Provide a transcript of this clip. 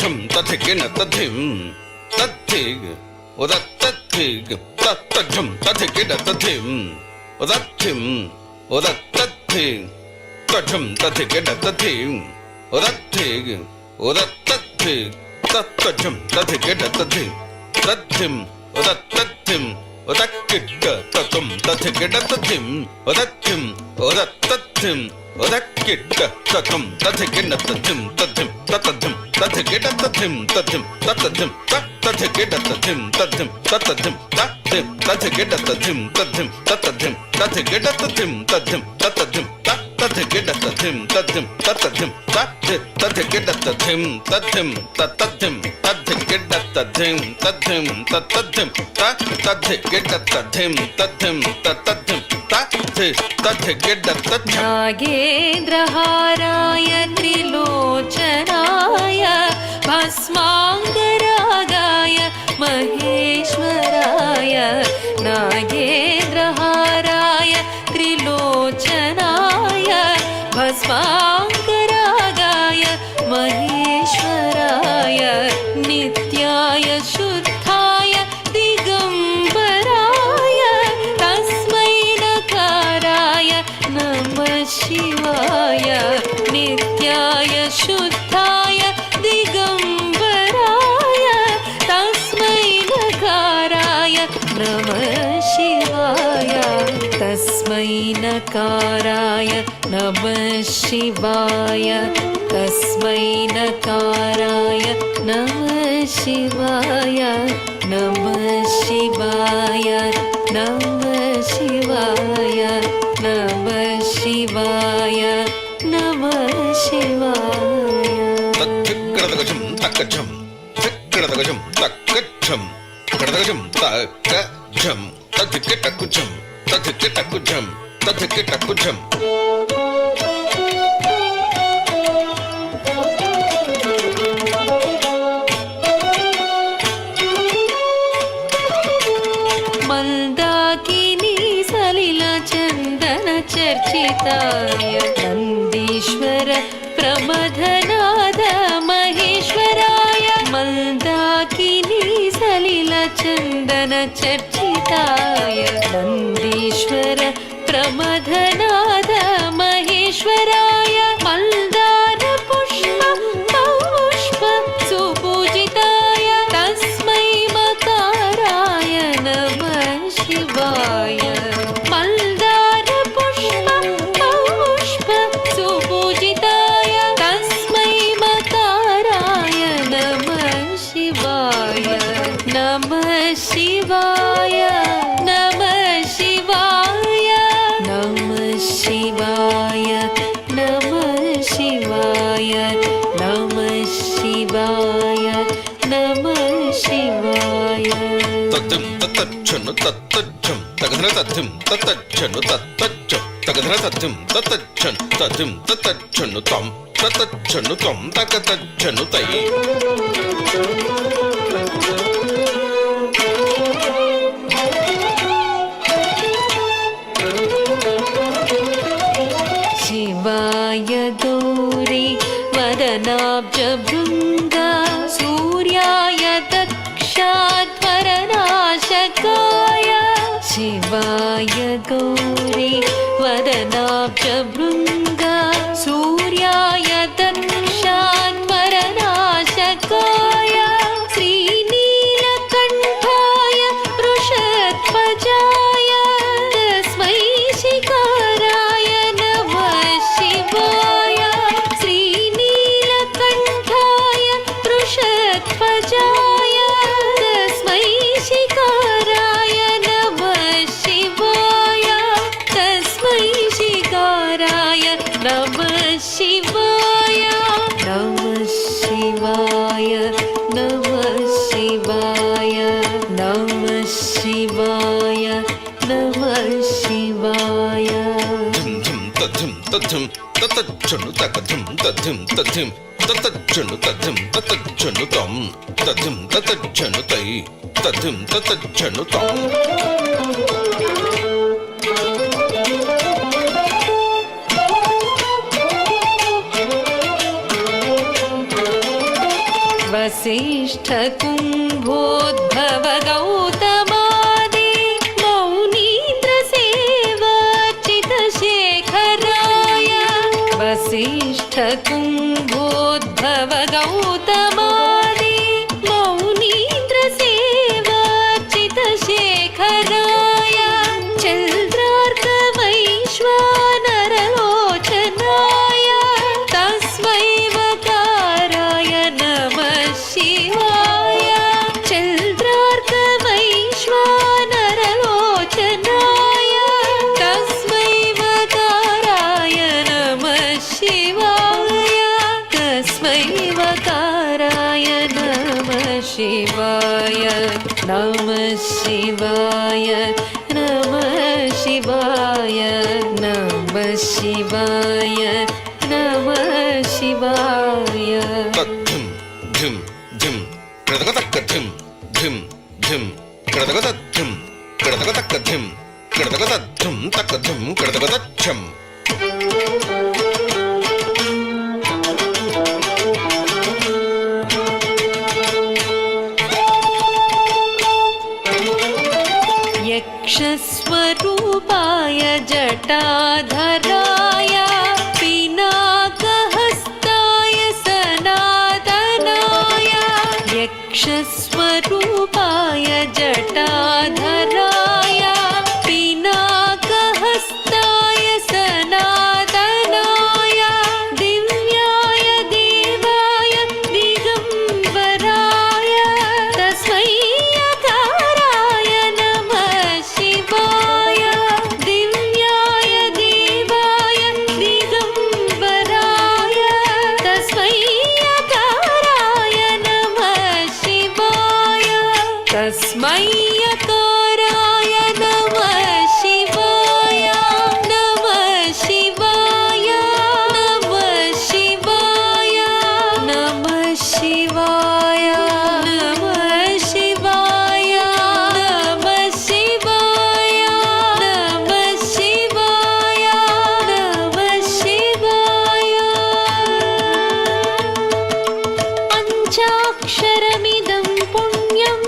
తథం తథికిన తథిం తథిగ్ ఉదత్తథిగ్ తథం తథికిన తథిం ఉదత్థిం ఉదత్తథిగ్ తథం తథికిన తథిం ఉదత్థిగ్ ఉదత్తథిగ్ తథం తథికిన తథిం తథిం ఉదత్తథిం ఉదక్కిడ్డ తథం తథికిన తథిం ఉదత్థిం ఉదత్తథిం ఉదక్కిడ్డ తథం తథికిన తథిం తథిం తథం తథికిన తథిం తథిం తథం తథికిన తథిం తథిం తథం తథిం తథికిన తథిం తథిం తథం తథికిన తథిం తథిం తథం తథికిన తథిం తథిం తథం తథికిన తథిం తథిం తథం తథికిన తథిం తథిం తథం తథికిన తథిం తథిం తథం తథికిన తథిం నాగేంద్రహారాయ త్రిలోచనాయ భస్మాంగరాగాయ మహేశ్వరాయ నాగేంద్రహారాయ త్రిలోచనాయ భస్మాంగరాగాయ మహేశ్వరాయ నిత్యాయ శుద్ధాయ దిగంబరాయ తస్మై నకారాయ నమః శివాయ నిత్యాయ శుద్ధాయ దిగంబరాయ తస్మై నకారాయ నమః శివాయ తస్మై నకారాయ నమః శివాయ తస్మై నకారాయ నమః శివాయ నమః శివాయ నమః శివాయ నమః శివాయ నమః శివాయ తక్కిడదగజం తక్కజం తక్కిడదగజం తక్కజం కడదగజం తక్కజం తదికిటకుజం తదికిటకుజం తదికిటకుజం మందాకిని సలిల చందన చర్చితాయ నందీశ్వర ప్రమథనాద మహేశ్వరాయ మందాకిని సలిల చందన చర్చితాయ నందీశ్వర ప్రమథనాద మహేశ్వరాయ మందార పుష్ప పుష్ప సుపూజితాయ తస్మై మకారాయ నమః శివాయ మందార పుష్ప పుష్ప సుపూజితాయ తస్మై మకారాయ నమః శివాయ నమః శివాయ నమః శివాయ నమః శివాయ నమః శివాయ నమః శివాయ నమః శివాయ తథం తతచ్చను తత్తచ్చం తగధర తథం తతచ్చను తత్తచ్చం తగధర తథం తతచ్చను తథం తతచ్చను తం తతచ్చను తం తగతచ్చను తై శివాయ గౌరీ వదనాబ్జ భృంగ సూర్యాయ దక్షాధ్వరనాశకాయ శివాయ గౌరీ వదనాబ్జ భృంగ సూర్యాయ దక్షాధ్వరనాశకాయ శ్రీనీలకంఠాయ వృషధ్వజాయ తస్మై శిఖరాయ నమః శివాయ శ్రీనీలకంఠాయ వృషధ్వజాయ తస్మై శిఖరాయ నమః శివాయ తస్మై శిఖరాయ నమః శివాయ నమః శివాయ నమః శివాయ నమః శివాయ నమః శివాయ తథం తథం తతచ్చను తగధం తథం తథం తతచ్చను తథం తతచ్చను తం తథం తతచ్చను తై తథం తతచ్చను తం वसिष्ठ कुम्भोद्भव गौतमादि मौनीन्द्र सेवार्चित शेखराय वसिष्ठ कुम्भोद्भव गौतमादि मौनीन्द्र सेवार्चित शेखराय चन्द्रार्कवैश्वानरलोचनाय तस्मै वकाराय नमः शिवाय चन्द्रार्कवैश्वानरलोचनाय तस्मै वकाराय नमः शिवाय तस्मै वकाराय नमः शिवाय नमः शिवाय नमः शिवाय नमः शिवाय नमः शिवाय తద్ధం ధిం ధిం కడతక ధిం ధిం ధిం కడతక ధిం కడతక ధిం కడతక ధిం తక ధిం కడతక ఛం यक्षस्वरूपाय जटाधराय पिनाकहस्ताय सनातनाय यक्षस्वरूपाय जटाधराय पिनाकहस्ताय सनातनाय दिव्याय देवाय दिगम्बराय तस्मै यकाराय नमः शिवाय दिव्याय देवाय दिगम्बराय तस्मै यकाराय नमः शिवाय तस्मै यकाराय नमः शिवाय नमः शिवाय नमः शिवाय नमः शिवाय नमः शिवाय नमः शिवाय नमः शिवाय नमः शिवाय पञ्चाक्षरमिदं पुण्यं